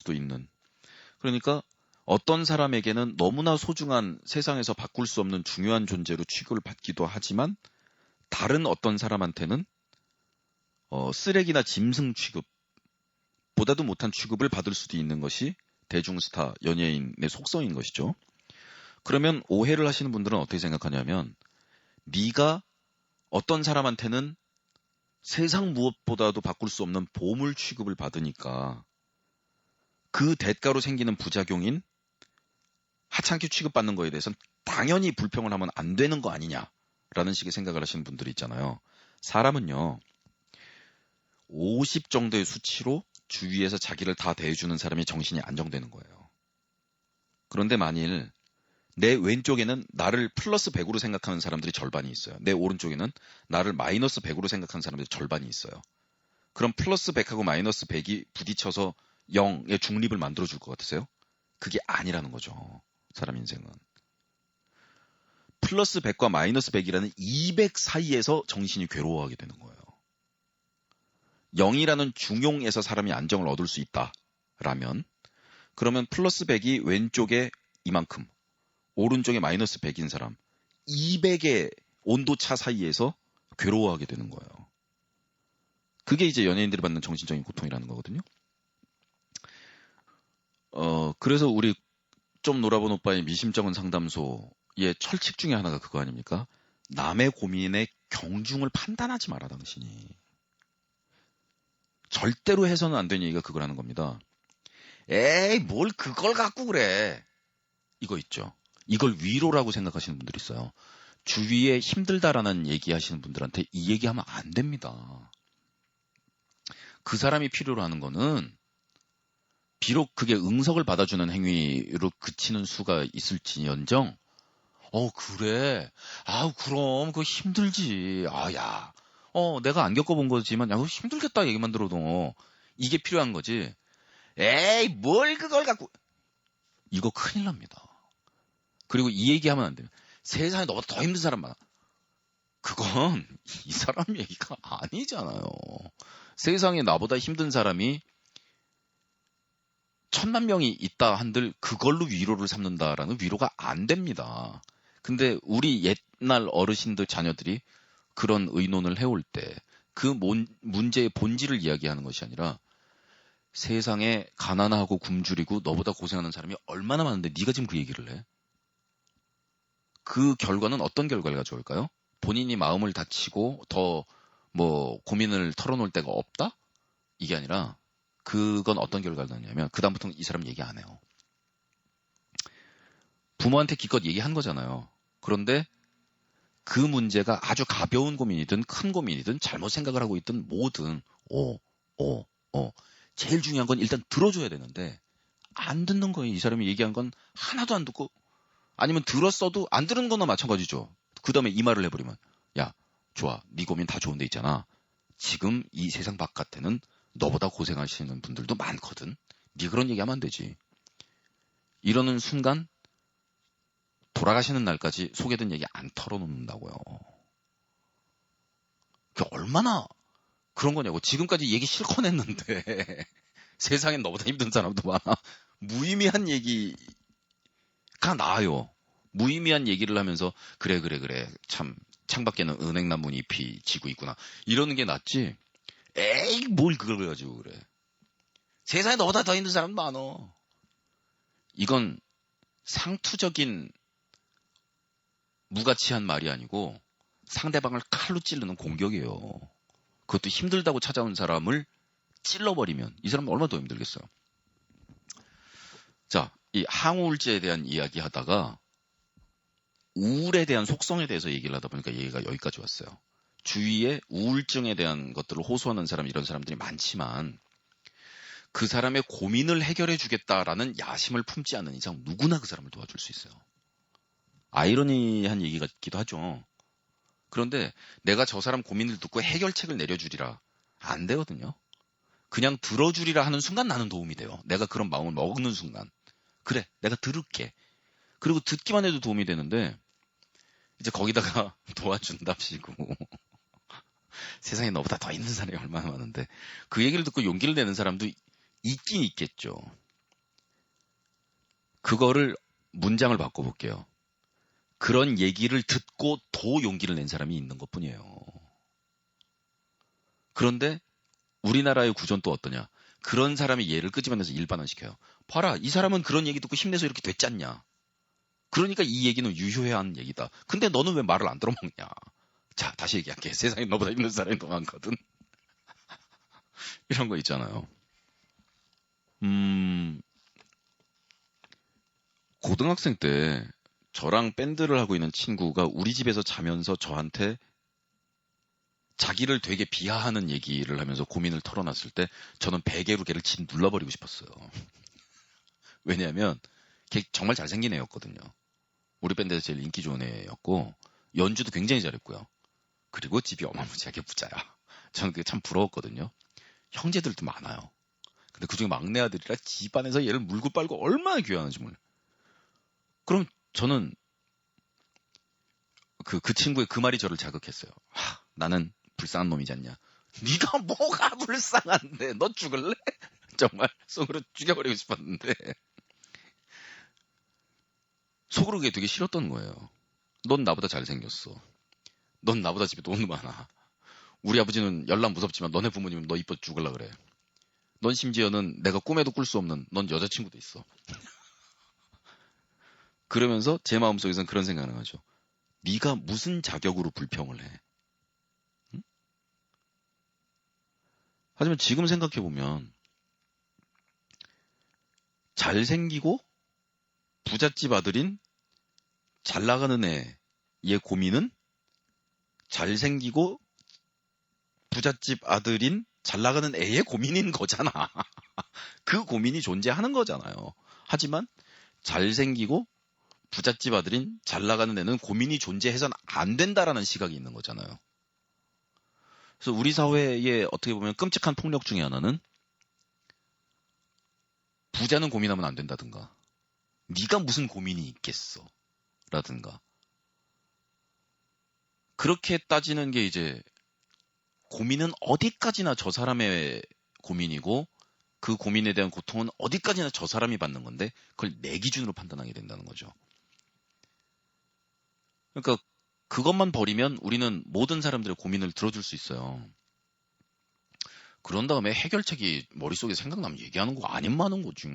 수도 있는. 그러니까 어떤 사람에게는 너무나 소중한 세상에서 바꿀 수 없는 중요한 존재로 취급을 받기도 하지만 다른 어떤 사람한테는 쓰레기나 짐승 취급보다도 못한 취급을 받을 수도 있는 것이 대중스타, 연예인의 속성인 것이죠. 그러면 오해를 하시는 분들은 어떻게 생각하냐면 네가 어떤 사람한테는 세상 무엇보다도 바꿀 수 없는 보물 취급을 받으니까 그 대가로 생기는 부작용인 하찮게 취급받는 거에 대해서는 당연히 불평을 하면 안 되는 거 아니냐라는 식의 생각을 하시는 분들이 있잖아요. 사람은요. 50 정도의 수치로 주위에서 자기를 다 대해주는 사람이 정신이 안정되는 거예요. 그런데 만일 내 왼쪽에는 나를 플러스 100으로 생각하는 사람들이 절반이 있어요. 내 오른쪽에는 나를 마이너스 100으로 생각하는 사람들이 절반이 있어요. 그럼 플러스 100하고 마이너스 100이 부딪혀서 0의 중립을 만들어줄 것 같으세요? 그게 아니라는 거죠. 사람 인생은. 플러스 100과 마이너스 100이라는 200 사이에서 정신이 괴로워하게 되는 거예요. 0이라는 중용에서 사람이 안정을 얻을 수 있다라면 그러면 플러스 100이 왼쪽에 이만큼 오른쪽에 마이너스 100인 사람 200의 온도차 사이에서 괴로워하게 되는 거예요. 그게 이제 연예인들이 받는 정신적인 고통이라는 거거든요. 그래서 우리 좀 놀아본 오빠의 미심쩍은 상담소의 철칙 중에 하나가 그거 아닙니까? 남의 고민의 경중을 판단하지 마라 당신이. 절대로 해서는 안 되는 얘기가 그거라는 겁니다. 에이 뭘 그걸 갖고 그래. 이거 있죠. 이걸 위로라고 생각하시는 분들이 있어요. 주위에 힘들다라는 얘기하시는 분들한테 이 얘기하면 안 됩니다. 그 사람이 필요로 하는 거는 비록 그게 응석을 받아주는 행위로 그치는 수가 있을지언정 그래. 그럼 그거 힘들지. 야. 내가 안 겪어본 거지만 야, 그거 힘들겠다 얘기만 들어도 이게 필요한 거지. 에이 뭘 그걸 갖고. 이거 큰일 납니다. 그리고 이 얘기하면 안 돼요. 세상에 너보다 더 힘든 사람 많아. 그건 이 사람 얘기가 아니잖아요. 세상에 나보다 힘든 사람이 1000만 명이 있다 한들 그걸로 위로를 삼는다라는 위로가 안 됩니다. 근데 우리 옛날 어르신들 자녀들이 그런 의논을 해올 때 그 문제의 본질을 이야기하는 것이 아니라 세상에 가난하고 굶주리고 너보다 고생하는 사람이 얼마나 많은데 네가 지금 그 얘기를 해? 그 결과는 어떤 결과를 가져올까요? 본인이 마음을 다치고 더 고민을 털어놓을 데가 없다? 이게 아니라 그건 어떤 결과가 나냐면 그다음부터는 이 사람 얘기 안 해요. 부모한테 기껏 얘기한 거잖아요. 그런데 그 문제가 아주 가벼운 고민이든 큰 고민이든 잘못 생각을 하고 있든 뭐든 제일 중요한 건 일단 들어줘야 되는데 안 듣는 거예요. 이 사람이 얘기한 건 하나도 안 듣고 아니면 들었어도 안 들은 거나 마찬가지죠. 그 다음에 이 말을 해버리면 야 좋아 네 고민 다 좋은데 있잖아. 지금 이 세상 바깥에는 너보다 고생하시는 분들도 많거든. 네 그런 얘기하면 안 되지. 이러는 순간 돌아가시는 날까지 소개된 얘기 안 털어놓는다고요. 그게 얼마나 그런 거냐고. 지금까지 얘기 실컷 했는데 세상엔 너보다 힘든 사람도 많아. 무의미한 얘기가 나아요. 무의미한 얘기를 하면서 그래 참 창밖에는 은행나무 잎이 지고 있구나 이러는 게 낫지. 에이 뭘 그걸 가지고 그래. 세상에 너보다 더 힘든 사람 많어. 이건 상투적인 무가치한 말이 아니고 상대방을 칼로 찌르는 공격이에요. 그것도 힘들다고 찾아온 사람을 찔러버리면 이 사람은 얼마나 더 힘들겠어요. 자, 이 항우울제에 대한 이야기 하다가 우울에 대한 속성에 대해서 얘기를 하다 보니까 얘기가 여기까지 왔어요. 주위에 우울증에 대한 것들을 호소하는 사람 이런 사람들이 많지만 그 사람의 고민을 해결해 주겠다라는 야심을 품지 않는 이상 누구나 그 사람을 도와줄 수 있어요. 아이러니한 얘기 같기도 하죠. 그런데 내가 저 사람 고민을 듣고 해결책을 내려주리라 안 되거든요. 그냥 들어주리라 하는 순간 나는 도움이 돼요. 내가 그런 마음을 먹는 순간 그래 내가 들을게. 그리고 듣기만 해도 도움이 되는데 이제 거기다가 도와준답시고 세상에 너보다 더 있는 사람이 얼마나 많은데 그 얘기를 듣고 용기를 내는 사람도 있긴 있겠죠. 그거를 문장을 바꿔볼게요. 그런 얘기를 듣고 더 용기를 낸 사람이 있는 것뿐이에요. 그런데 우리나라의 구조는 또 어떠냐? 그런 사람이 얘를 끄집어내서 일반화시켜요. 봐라, 이 사람은 그런 얘기 듣고 힘내서 이렇게 됐잖냐. 그러니까 이 얘기는 유효해야 하는 얘기다. 근데 너는 왜 말을 안 들어먹냐? 자, 다시 얘기할게. 세상에 너보다 힘든 사람이 더 많거든. 이런 거 있잖아요. 고등학생 때 저랑 밴드를 하고 있는 친구가 우리 집에서 자면서 저한테 자기를 되게 비하하는 얘기를 하면서 고민을 털어놨을 때 저는 베개로 걔를 진 눌러버리고 싶었어요. 왜냐하면 걔 정말 잘생긴 애였거든요. 우리 밴드에서 제일 인기 좋은 애였고 연주도 굉장히 잘했고요. 그리고 집이 어마무지하게 부자야. 저는 그게 참 부러웠거든요. 형제들도 많아요. 근데 그중에 막내 아들이라 집안에서 얘를 물고 빨고 얼마나 귀하는지 몰라요. 그럼 저는 그 친구의 그 말이 저를 자극했어요. 나는 불쌍한 놈이지 않냐. 네가 뭐가 불쌍한데 너 죽을래? 정말 속으로 죽여버리고 싶었는데 속으로 그게 되게 싫었던 거예요. 넌 나보다 잘생겼어. 넌 나보다 집에 돈 많아. 우리 아버지는 열나 무섭지만 너네 부모님은 너 이뻐 죽을라 그래. 넌 심지어는 내가 꿈에도 꿀 수 없는 넌 여자친구도 있어. 그러면서 제 마음속에서는 그런 생각을 하죠. 네가 무슨 자격으로 불평을 해? 응? 하지만 지금 생각해보면 잘생기고 부잣집 아들인 잘 나가는 애의 고민은 잘생기고 부잣집 아들인 잘 나가는 애의 고민인 거잖아. 그 고민이 존재하는 거잖아요. 하지만 잘생기고 부잣집 아들인 잘 나가는 애는 고민이 존재해서는 안 된다라는 시각이 있는 거잖아요. 그래서 우리 사회의 어떻게 보면 끔찍한 폭력 중에 하나는 부자는 고민하면 안 된다든가 네가 무슨 고민이 있겠어 라든가 그렇게 따지는 게 이제 고민은 어디까지나 저 사람의 고민이고 그 고민에 대한 고통은 어디까지나 저 사람이 받는 건데 그걸 내 기준으로 판단하게 된다는 거죠. 그러니까 그것만 버리면 우리는 모든 사람들의 고민을 들어줄 수 있어요. 그런 다음에 해결책이 머릿속에 생각나면 얘기하는 거 아님 많은 거지.